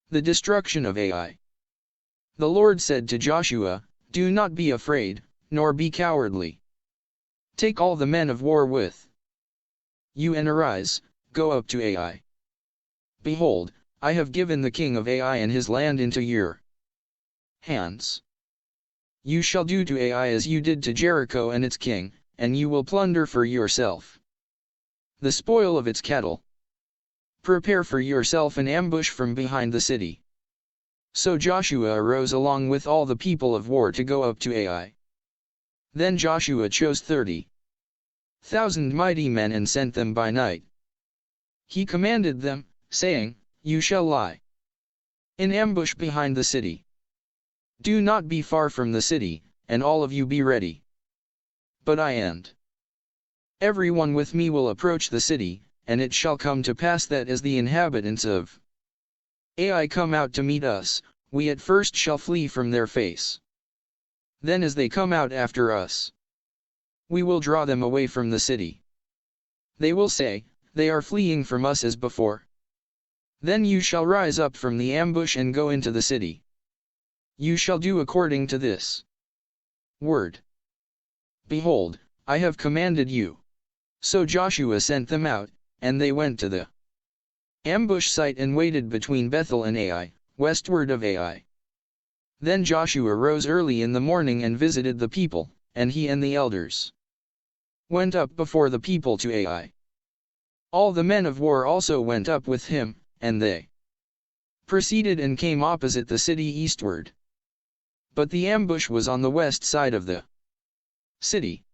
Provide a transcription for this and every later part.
The destruction of Ai. The Lord said to Joshua, "Do not be afraid, nor be cowardly. Take all the men of war with you and arise, go up to Ai. Behold, I have given the king of Ai and his land into your hands. You shall do to Ai as you did to Jericho and its king, and you will plunder for yourself the spoil of its cattle. Prepare for yourself an ambush from behind the city." So Joshua arose along with all the people of war to go up to Ai. Then Joshua chose 30,000 mighty men and sent them by night. He commanded them, saying, "You shall lie in ambush behind the city. Do not be far from the city, and all of you be ready. But I and everyone with me will approach the city, and it shall come to pass that as the inhabitants of Ai come out to meet us, we at first shall flee from their face. Then as they come out after us, we will draw them away from the city. They will say, 'They are fleeing from us as before.' Then you shall rise up from the ambush and go into the city. You shall do according to this word. Behold, I have commanded you." So Joshua sent them out, and they went to the ambush site and waited between Bethel and Ai, westward of Ai. Then Joshua rose early in the morning and visited the people, and he and the elders went up before the people to Ai. All the men of war also went up with him, and they proceeded and came opposite the city eastward. But the ambush was on the west side of the city.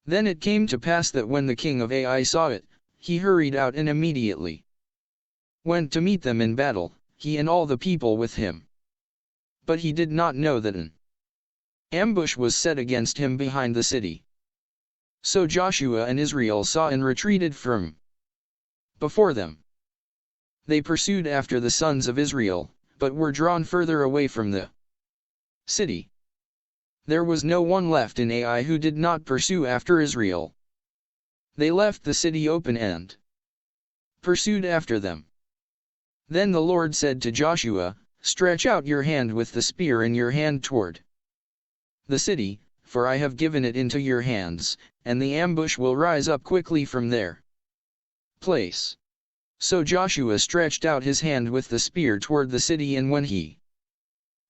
Then it came to pass that when the king of Ai saw it, he hurried out and immediately went to meet them in battle, he and all the people with him. But he did not know that an ambush was set against him behind the city. So Joshua and Israel saw and retreated from before them. They pursued after the sons of Israel, but were drawn further away from the city. There was no one left in Ai who did not pursue after Israel. They left the city open and pursued after them. Then the Lord said to Joshua, "Stretch out your hand with the spear in your hand toward the city, for I have given it into your hands, and the ambush will rise up quickly from their place." So Joshua stretched out his hand with the spear toward the city, and when he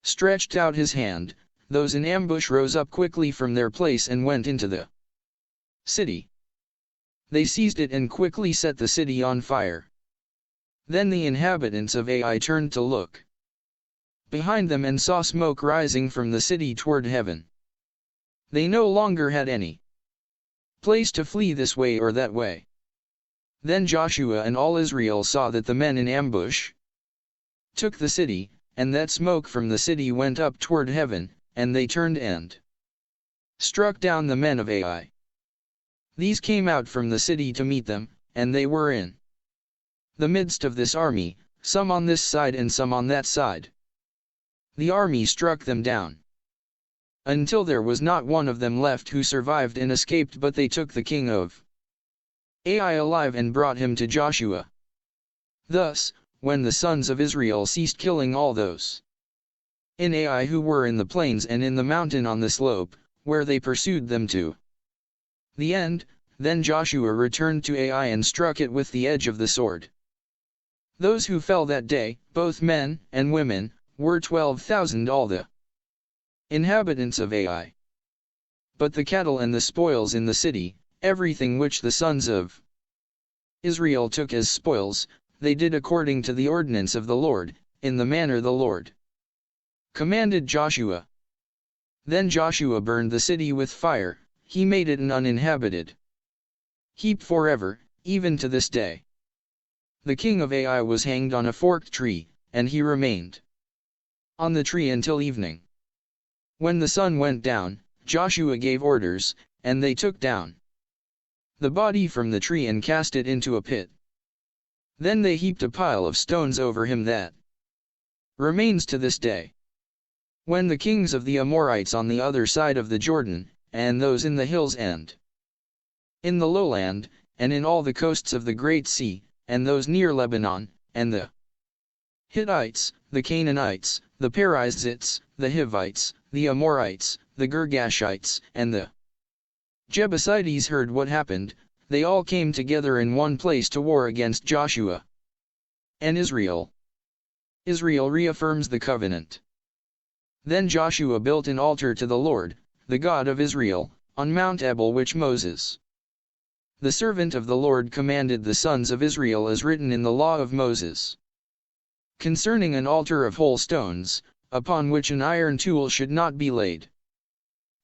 stretched out his hand, those in ambush rose up quickly from their place and went into the city. They seized it and quickly set the city on fire. Then the inhabitants of Ai turned to look behind them and saw smoke rising from the city toward heaven. They no longer had any place to flee this way or that way. Then Joshua and all Israel saw that the men in ambush took the city, and that smoke from the city went up toward heaven, and they turned and struck down the men of Ai. These came out from the city to meet them, and they were in the midst of this army, some on this side and some on that side. The army struck them down until there was not one of them left who survived and escaped, but they took the king of Ai alive and brought him to Joshua. Thus, when the sons of Israel ceased killing all those in Ai who were in the plains and in the mountain on the slope, where they pursued them to the end, then Joshua returned to Ai and struck it with the edge of the sword. Those who fell that day, both men and women, were 12,000 all the inhabitants of Ai. But the cattle and the spoils in the city, everything which the sons of Israel took as spoils, they did according to the ordinance of the Lord, in the manner the Lord commanded Joshua. Then Joshua burned the city with fire, he made it an uninhabited heap forever, even to this day. The king of Ai was hanged on a forked tree, and he remained on the tree until evening. When the sun went down, Joshua gave orders, and they took down the body from the tree and cast it into a pit. Then they heaped a pile of stones over him that remains to this day. When the kings of the Amorites on the other side of the Jordan, and those in the hills and in the lowland, and in all the coasts of the Great Sea, and those near Lebanon, and the Hittites, the Canaanites, the Perizzites, the Hivites, the Amorites, the Girgashites, and the Jebusites heard what happened. They all came together in one place to war against Joshua and Israel. Israel reaffirms the covenant. Then Joshua built an altar to the Lord, the God of Israel, on Mount Ebal, which Moses, the servant of the Lord, commanded the sons of Israel, as written in the law of Moses, concerning an altar of whole stones, upon which an iron tool should not be laid.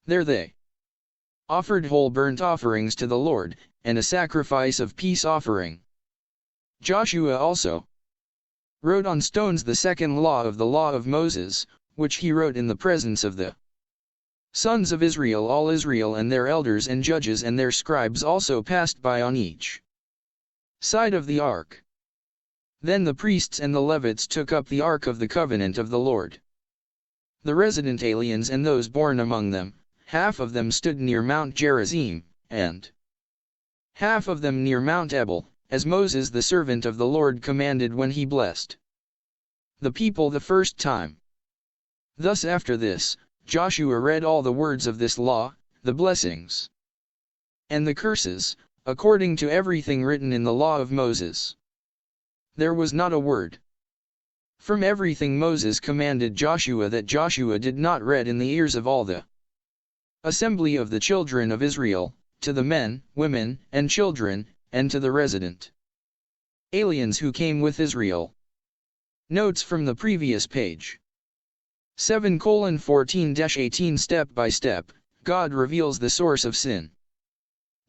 There they offered whole burnt offerings to the Lord, and a sacrifice of peace offering. Joshua also wrote on stones the second law of the law of Moses, which he wrote in the presence of the sons of Israel. All Israel and their elders and judges and their scribes also passed by on each side of the ark. Then the priests and the Levites took up the ark of the covenant of the Lord. The resident aliens and those born among them, half of them stood near Mount Gerizim, and half of them near Mount Ebal, as Moses the servant of the Lord commanded when he blessed the people the first time. Thus after this, Joshua read all the words of this law, the blessings and the curses, according to everything written in the law of Moses. There was not a word from everything Moses commanded Joshua that Joshua did not read in the ears of all the assembly of the children of Israel, to the men, women, and children, and to the resident aliens who came with Israel. Notes from the previous page. 7:14-18 Step by step, God reveals the source of sin.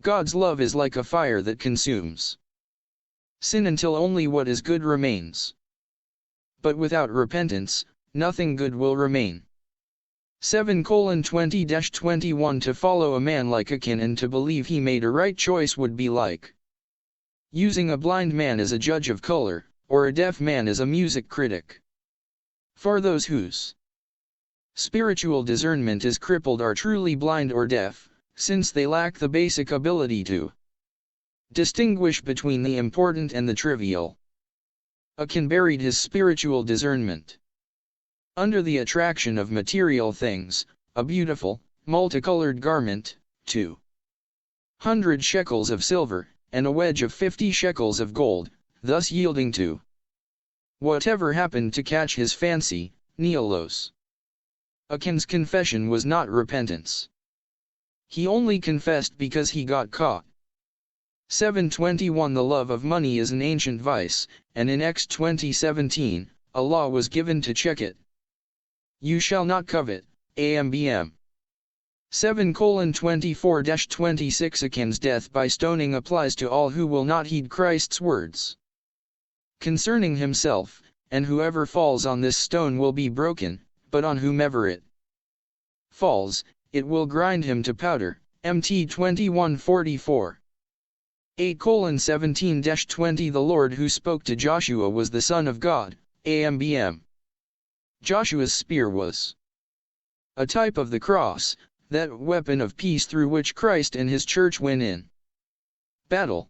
God's love is like a fire that consumes sin until only what is good remains. But without repentance, nothing good will remain. 7:20-21 To follow a man like Achan and to believe he made a right choice would be like using a blind man as a judge of color, or a deaf man as a music critic. For those whose spiritual discernment is crippled are truly blind or deaf, since they lack the basic ability to distinguish between the important and the trivial. Achan buried his spiritual discernment under the attraction of material things, a beautiful, multicolored garment, 200 shekels of silver, and a wedge of 50 shekels of gold, thus yielding to whatever happened to catch his fancy, Neolos. Achan's confession was not repentance. He only confessed because he got caught. 7:21 The love of money is an ancient vice, and in Acts 20:17, a law was given to check it. You shall not covet, AMBM. 7:24-26 Achan's death by stoning applies to all who will not heed Christ's words concerning himself, and whoever falls on this stone will be broken, but on whomever it falls, it will grind him to powder. MT 21:44. 8:17-20 The Lord who spoke to Joshua was the Son of God, AMBM. Joshua's spear was a type of the cross, that weapon of peace through which Christ and his church win in battle.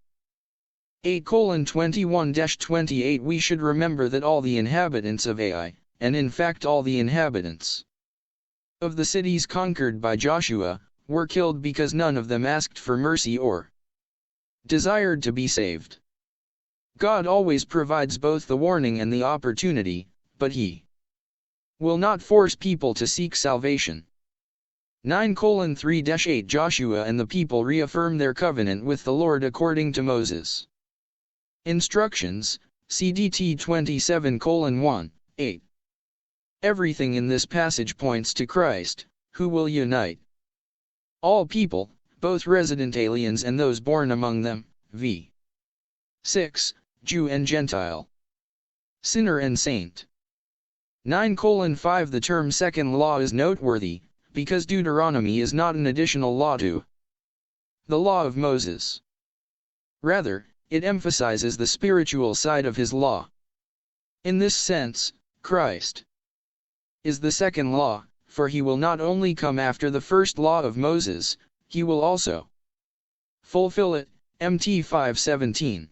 8:21-28 We should remember that all the inhabitants of Ai, and in fact all the inhabitants of the cities conquered by Joshua, were killed because none of them asked for mercy or desired to be saved. God always provides both the warning and the opportunity, but He will not force people to seek salvation. 9:3-8 Joshua and the people reaffirm their covenant with the Lord according to Moses' instructions, CDT 27:1, 8. Everything in this passage points to Christ, who will unite all people, both resident aliens and those born among them, v. 6, Jew and Gentile, sinner and saint. 9:5 The term second law is noteworthy, because Deuteronomy is not an additional law to the law of Moses. Rather, it emphasizes the spiritual side of his law. In this sense, Christ is the second law, for he will not only come after the first law of Moses, he will also fulfill it. MT 5:17.